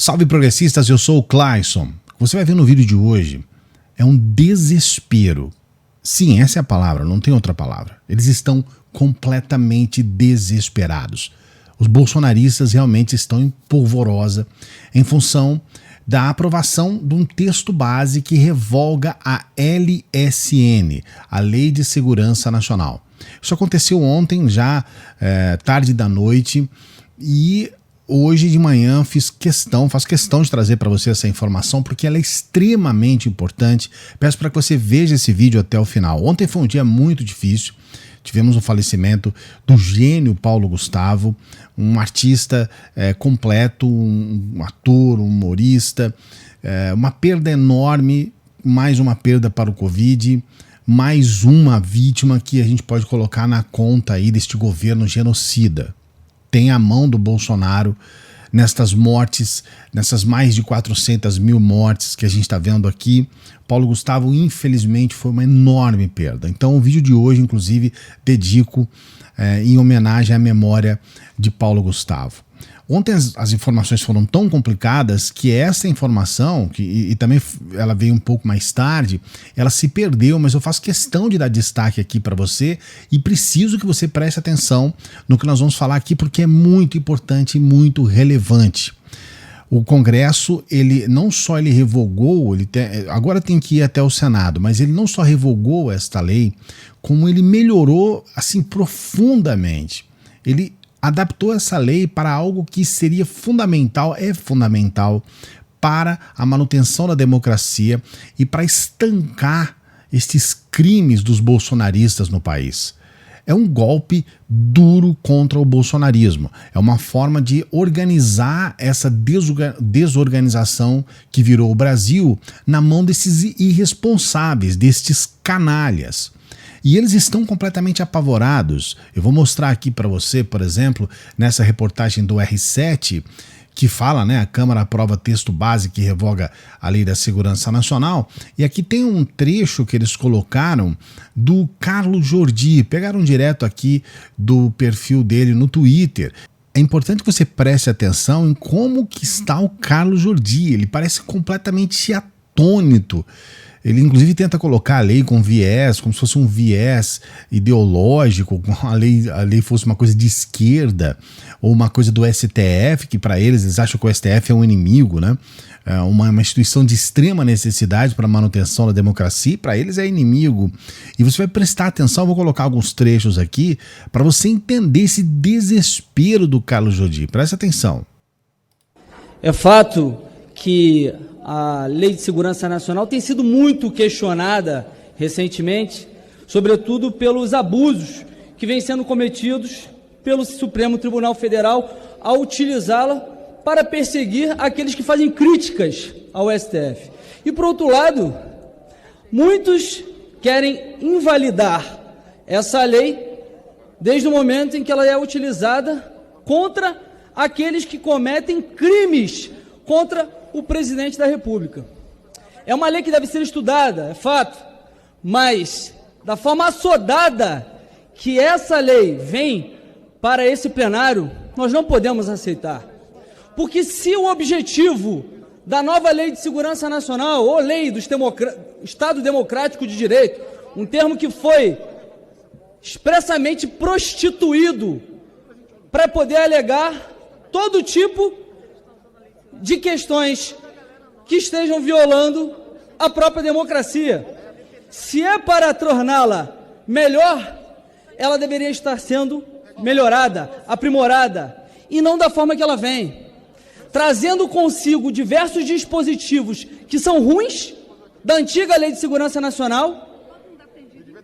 Salve progressistas, eu sou o Clayson. Você vai ver no vídeo de hoje é um desespero. Sim, essa é a palavra, não tem outra palavra. Eles estão completamente desesperados. Os bolsonaristas realmente estão em polvorosa em função da aprovação de um texto base que revoga a LSN, a Lei de Segurança Nacional. Isso aconteceu ontem, já tarde da noite, e hoje de manhã faço questão de trazer para você essa informação porque ela é extremamente importante. Peço para que você veja esse vídeo até o final. Ontem foi um dia muito difícil. Tivemos o falecimento do gênio Paulo Gustavo, um artista completo, um ator, um humorista, uma perda enorme, mais uma perda para o Covid, mais uma vítima que a gente pode colocar na conta aí deste governo genocida. Tem a mão do Bolsonaro nestas mortes, nessas mais de 400 mil mortes que a gente está vendo aqui. Paulo Gustavo, infelizmente, foi uma enorme perda. Então o vídeo de hoje, inclusive, dedico em homenagem à memória de Paulo Gustavo. Ontem as informações foram tão complicadas que essa informação, e também ela veio um pouco mais tarde, ela se perdeu, mas eu faço questão de dar destaque aqui para você e preciso que você preste atenção no que nós vamos falar aqui porque é muito importante e muito relevante. O Congresso, ele não só revogou, agora tem que ir até o Senado, mas ele não só revogou esta lei, como ele melhorou assim profundamente. Ele adaptou essa lei para algo que seria fundamental, é fundamental para a manutenção da democracia e para estancar estes crimes dos bolsonaristas no país. É um golpe duro contra o bolsonarismo. É uma forma de organizar essa desorganização que virou o Brasil na mão desses irresponsáveis, destes canalhas. E eles estão completamente apavorados. Eu vou mostrar aqui para você, por exemplo, nessa reportagem do R7, que fala, a Câmara aprova texto base que revoga a Lei da Segurança Nacional. E aqui tem um trecho que eles colocaram do Carlos Jordi. Pegaram direto aqui do perfil dele no Twitter. É importante que você preste atenção em como que está o Carlos Jordi. Ele parece completamente atônito. Ele inclusive tenta colocar a lei com viés, como se fosse um viés ideológico, como a lei fosse uma coisa de esquerda, ou uma coisa do STF, que para eles acham que o STF é um inimigo, uma instituição de extrema necessidade para a manutenção da democracia, para eles é inimigo. E você vai prestar atenção, eu vou colocar alguns trechos aqui, para você entender esse desespero do Carlos Jordi. Presta atenção. É fato que a Lei de Segurança Nacional tem sido muito questionada recentemente, sobretudo pelos abusos que vêm sendo cometidos pelo Supremo Tribunal Federal ao utilizá-la para perseguir aqueles que fazem críticas ao STF. E, por outro lado, muitos querem invalidar essa lei desde o momento em que ela é utilizada contra aqueles que cometem crimes contra o presidente da República. É uma lei que deve ser estudada, é fato, mas da forma assodada que essa lei vem para esse plenário, nós não podemos aceitar. Porque se o objetivo da nova Lei de Segurança Nacional, ou Lei do Estado Democrático de Direito, um termo que foi expressamente prostituído para poder alegar todo tipo de questões que estejam violando a própria democracia. Se é para torná-la melhor, ela deveria estar sendo melhorada, aprimorada, e não da forma que ela vem, trazendo consigo diversos dispositivos que são ruins da antiga Lei de Segurança Nacional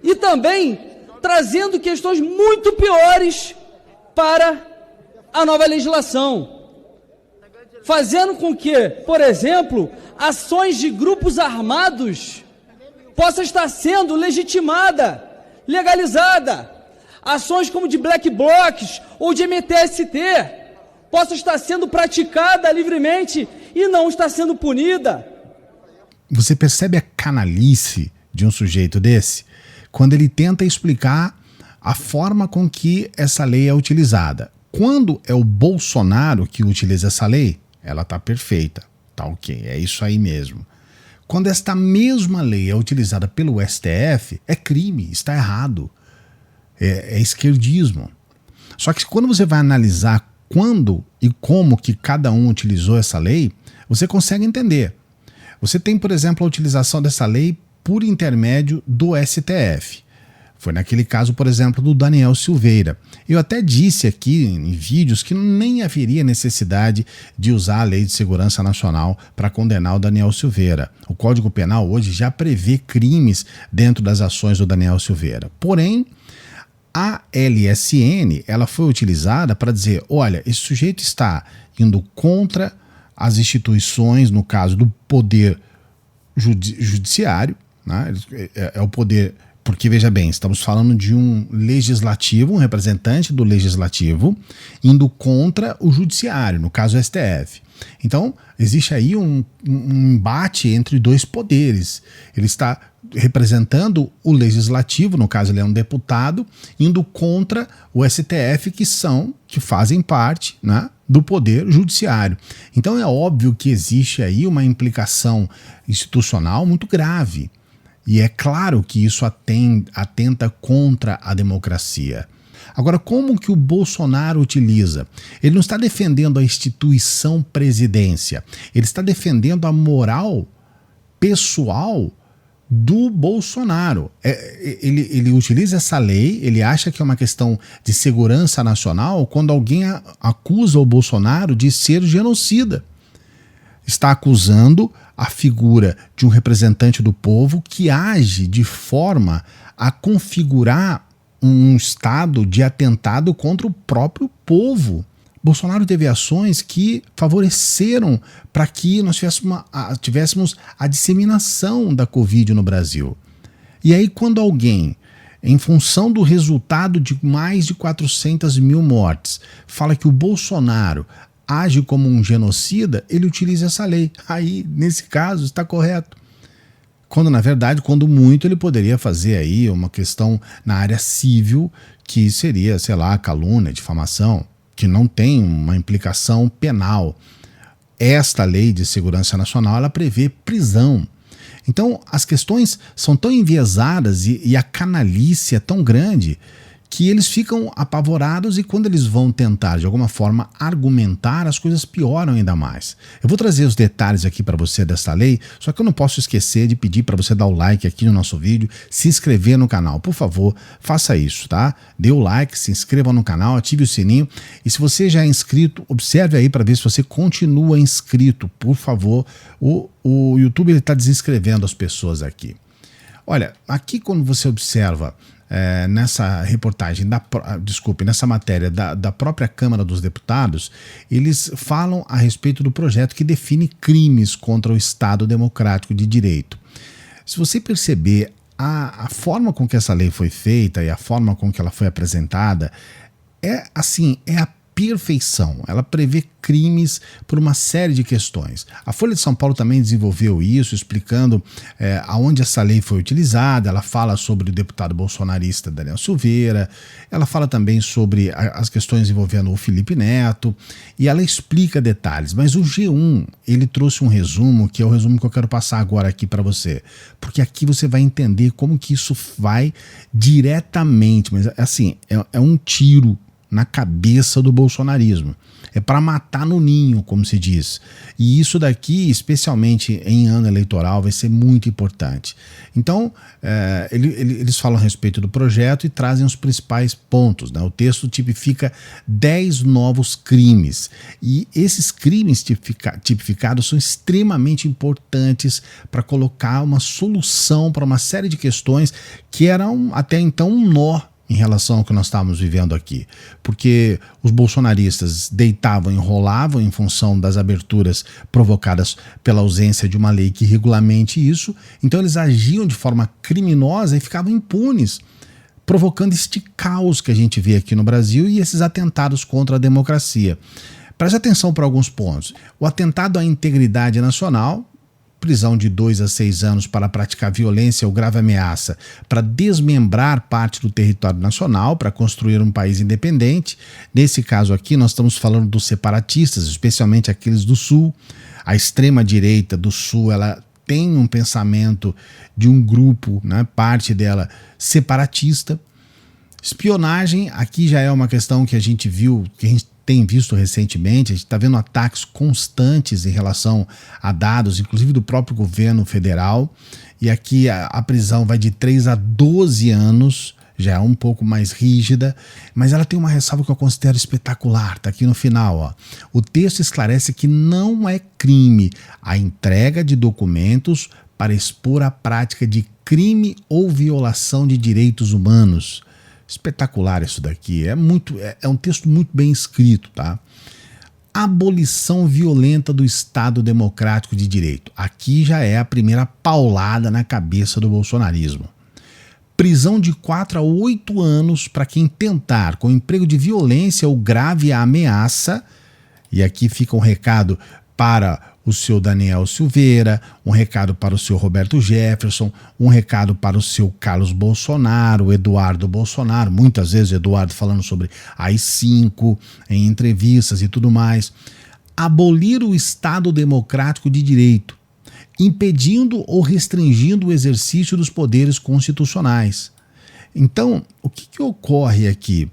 e também trazendo questões muito piores para a nova legislação, fazendo com que, por exemplo, ações de grupos armados possam estar sendo legitimada, legalizada. Ações como de black blocs ou de MTST possam estar sendo praticada livremente e não está sendo punida. Você percebe a canalice de um sujeito desse? Quando ele tenta explicar a forma com que essa lei é utilizada. Quando é o Bolsonaro que utiliza essa lei, ela está perfeita, tá ok, é isso aí mesmo. Quando esta mesma lei é utilizada pelo STF, é crime, está errado, é esquerdismo. Só que quando você vai analisar quando e como que cada um utilizou essa lei, você consegue entender. Você tem, por exemplo, a utilização dessa lei por intermédio do STF. Foi naquele caso, por exemplo, do Daniel Silveira. Eu até disse aqui em vídeos que nem haveria necessidade de usar a Lei de Segurança Nacional para condenar o Daniel Silveira. O Código Penal hoje já prevê crimes dentro das ações do Daniel Silveira. Porém, a LSN ela foi utilizada para dizer, olha, esse sujeito está indo contra as instituições, no caso do poder judiciário, né? É o poder... Porque, veja bem, estamos falando de um legislativo, um representante do legislativo, indo contra o judiciário, no caso o STF. Então, existe aí um embate entre dois poderes. Ele está representando o legislativo, no caso ele é um deputado, indo contra o STF, que fazem parte, né, do poder judiciário. Então é óbvio que existe aí uma implicação institucional muito grave. E é claro que isso atenta contra a democracia. Agora, como que o Bolsonaro utiliza? Ele não está defendendo a instituição presidência, ele está defendendo a moral pessoal do Bolsonaro. Ele utiliza essa lei, ele acha que é uma questão de segurança nacional quando alguém acusa o Bolsonaro de ser genocida. Está acusando a figura de um representante do povo que age de forma a configurar um estado de atentado contra o próprio povo. Bolsonaro teve ações que favoreceram para que nós tivéssemos a disseminação da Covid no Brasil. E aí quando alguém, em função do resultado de mais de 400 mil mortes, fala que o Bolsonaro age como um genocida, ele utiliza essa lei. Aí, nesse caso, está correto. Quando, na verdade, quando muito, ele poderia fazer aí uma questão na área civil, que seria, sei lá, calúnia, difamação, que não tem uma implicação penal. Esta lei de segurança nacional, ela prevê prisão. Então, as questões são tão enviesadas e a canalice é tão grande que eles ficam apavorados e quando eles vão tentar, de alguma forma, argumentar, as coisas pioram ainda mais. Eu vou trazer os detalhes aqui para você dessa lei, só que eu não posso esquecer de pedir para você dar o like aqui no nosso vídeo, se inscrever no canal. Por favor, faça isso, tá? Dê o like, se inscreva no canal, ative o sininho e se você já é inscrito, observe aí para ver se você continua inscrito, por favor. O YouTube está desinscrevendo as pessoas aqui. Olha, aqui quando você observa nessa reportagem, nessa matéria da própria Câmara dos Deputados, eles falam a respeito do projeto que define crimes contra o Estado Democrático de Direito. Se você perceber a forma com que essa lei foi feita e a forma com que ela foi apresentada, é a perfeição. Ela prevê crimes por uma série de questões. A Folha de São Paulo também desenvolveu isso, explicando aonde essa lei foi utilizada. Ela fala sobre o deputado bolsonarista Daniel Silveira, ela fala também sobre as questões envolvendo o Felipe Neto, e ela explica detalhes. Mas o G1, ele trouxe um resumo, que é o resumo que eu quero passar agora aqui para você, porque aqui você vai entender como que isso vai diretamente, mas assim, é um tiro na cabeça do bolsonarismo. É para matar no ninho, como se diz. E isso daqui, especialmente em ano eleitoral, vai ser muito importante. Então, eles falam a respeito do projeto e trazem os principais pontos, né? O texto tipifica 10 novos crimes. E esses crimes tipificados são extremamente importantes para colocar uma solução para uma série de questões que eram até então um nó em relação ao que nós estávamos vivendo aqui, porque os bolsonaristas deitavam, enrolavam em função das aberturas provocadas pela ausência de uma lei que regulamente isso, então eles agiam de forma criminosa e ficavam impunes, provocando este caos que a gente vê aqui no Brasil e esses atentados contra a democracia. Preste atenção para alguns pontos. O atentado à integridade nacional, prisão de 2 a 6 anos para praticar violência ou grave ameaça para desmembrar parte do território nacional, para construir um país independente. Nesse caso aqui, nós estamos falando dos separatistas, especialmente aqueles do Sul. A extrema-direita do Sul, ela tem um pensamento de um grupo, né, parte dela separatista. Espionagem, aqui já é uma questão que a gente viu, que a gente tem visto recentemente. A gente está vendo ataques constantes em relação a dados, inclusive do próprio governo federal, e aqui a prisão vai de 3 a 12 anos, já é um pouco mais rígida, mas ela tem uma ressalva que eu considero espetacular, está aqui no final. Ó. O texto esclarece que não é crime a entrega de documentos para expor a prática de crime ou violação de direitos humanos. Espetacular isso daqui, é um texto muito bem escrito, tá? Abolição violenta do Estado Democrático de Direito. Aqui já é a primeira paulada na cabeça do bolsonarismo. Prisão de 4 a 8 anos para quem tentar, com emprego de violência ou grave ameaça, e aqui fica um recado para o seu Daniel Silveira, um recado para o seu Roberto Jefferson, um recado para o seu Carlos Bolsonaro, Eduardo Bolsonaro, muitas vezes o Eduardo falando sobre AI-5 em entrevistas e tudo mais. Abolir o Estado Democrático de Direito, impedindo ou restringindo o exercício dos poderes constitucionais. Então, o que ocorre aqui?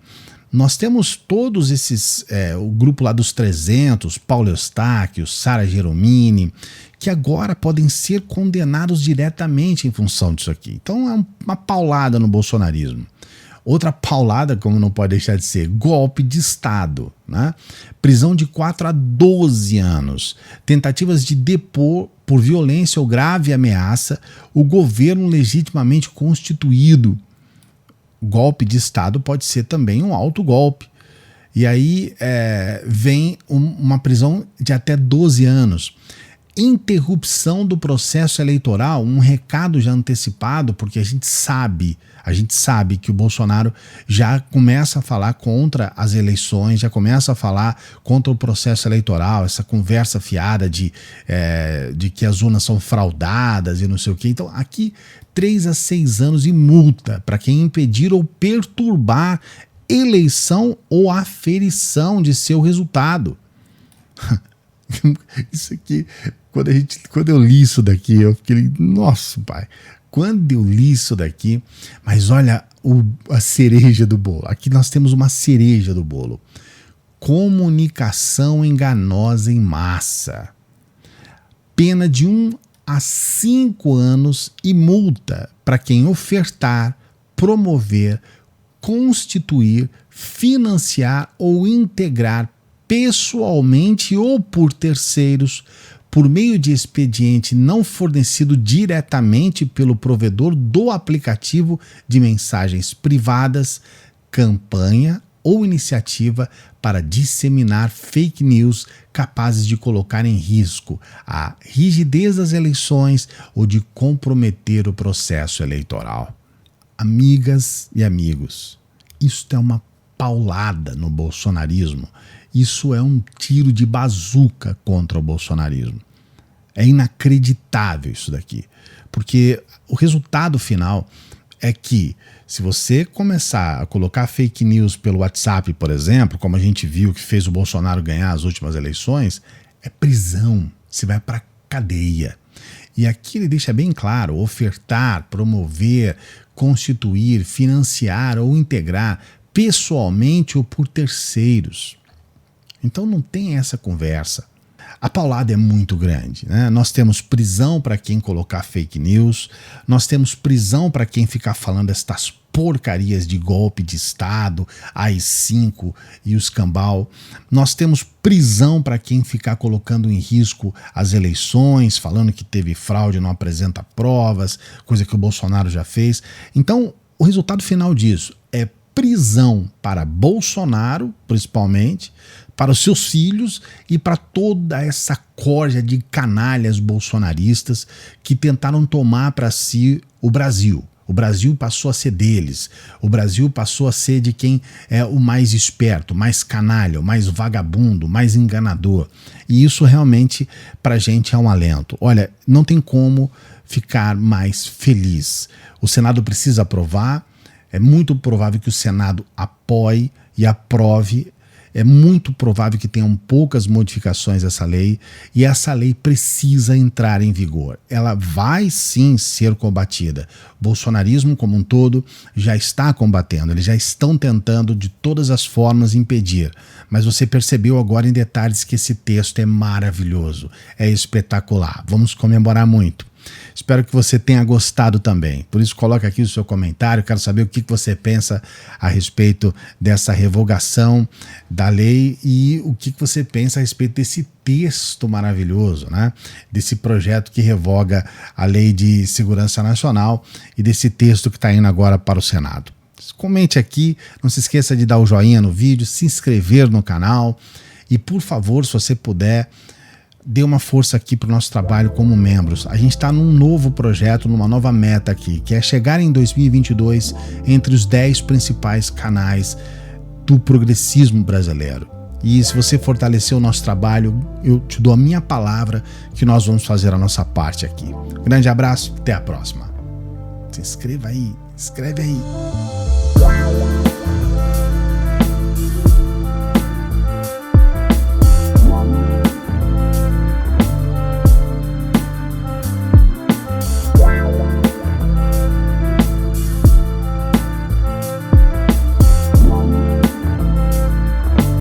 Nós temos todos esses, o grupo lá dos 300, Paulo Eustáquio, Sara Geromini, que agora podem ser condenados diretamente em função disso aqui. Então é uma paulada no bolsonarismo. Outra paulada, como não pode deixar de ser, golpe de Estado, né? Prisão de 4 a 12 anos, tentativas de depor por violência ou grave ameaça o governo legitimamente constituído. Golpe de Estado pode ser também um autogolpe. E aí vem uma prisão de até 12 anos. Interrupção do processo eleitoral, um recado já antecipado, porque a gente sabe que o Bolsonaro já começa a falar contra as eleições, já começa a falar contra o processo eleitoral, essa conversa fiada de que as urnas são fraudadas e não sei o quê. Então aqui 3 a 6 anos e multa para quem impedir ou perturbar eleição ou aferição de seu resultado. Isso aqui, quando eu li isso daqui, eu fiquei, nossa, pai, quando eu li isso daqui, mas olha a cereja do bolo. Aqui nós temos uma cereja do bolo. Comunicação enganosa em massa. Pena de 1 a 5 anos e multa para quem ofertar, promover, constituir, financiar ou integrar pessoalmente ou por terceiros, por meio de expediente não fornecido diretamente pelo provedor do aplicativo de mensagens privadas, campanha ou iniciativa para disseminar fake news capazes de colocar em risco a rigidez das eleições ou de comprometer o processo eleitoral. Amigas e amigos, isso é uma paulada no bolsonarismo. Isso é um tiro de bazuca contra o bolsonarismo. É inacreditável isso daqui, porque o resultado final é que se você começar a colocar fake news pelo WhatsApp, por exemplo, como a gente viu que fez o Bolsonaro ganhar as últimas eleições, é prisão, você vai para cadeia. E aqui ele deixa bem claro: ofertar, promover, constituir, financiar ou integrar pessoalmente ou por terceiros. Então não tem essa conversa. A paulada é muito grande, né? Nós temos prisão para quem colocar fake news, nós temos prisão para quem ficar falando estas porcarias de golpe de Estado, AI-5 e o escambau. Nós temos prisão para quem ficar colocando em risco as eleições, falando que teve fraude, não apresenta provas, coisa que o Bolsonaro já fez. Então, o resultado final disso é prisão para Bolsonaro, principalmente, para os seus filhos e para toda essa corja de canalhas bolsonaristas que tentaram tomar para si o Brasil O Brasil passou a ser deles. O Brasil passou a ser de quem é o mais esperto, mais canalha, o mais vagabundo, mais enganador. E isso realmente pra gente é um alento. Olha, não tem como ficar mais feliz. O Senado precisa aprovar. É muito provável que o Senado apoie e aprove. É muito provável que tenham poucas modificações essa lei, e essa lei precisa entrar em vigor. Ela vai sim ser combatida. O bolsonarismo como um todo já está combatendo, eles já estão tentando de todas as formas impedir. Mas você percebeu agora em detalhes que esse texto é maravilhoso, é espetacular. Vamos comemorar muito. Espero que você tenha gostado também. Por isso, coloque aqui o seu comentário. Quero saber o que você pensa a respeito dessa revogação da lei e o que você pensa a respeito desse texto maravilhoso, né? Desse projeto que revoga a Lei de Segurança Nacional e desse texto que está indo agora para o Senado. Comente aqui, não se esqueça de dar o joinha no vídeo, se inscrever no canal e, por favor, se você puder, dê uma força aqui para o nosso trabalho como membros. A gente está num novo projeto, numa nova meta aqui, que é chegar em 2022 entre os 10 principais canais do progressismo brasileiro. E se você fortalecer o nosso trabalho, eu te dou a minha palavra que nós vamos fazer a nossa parte aqui. Um grande abraço, até a próxima. Se inscreva aí, escreve aí.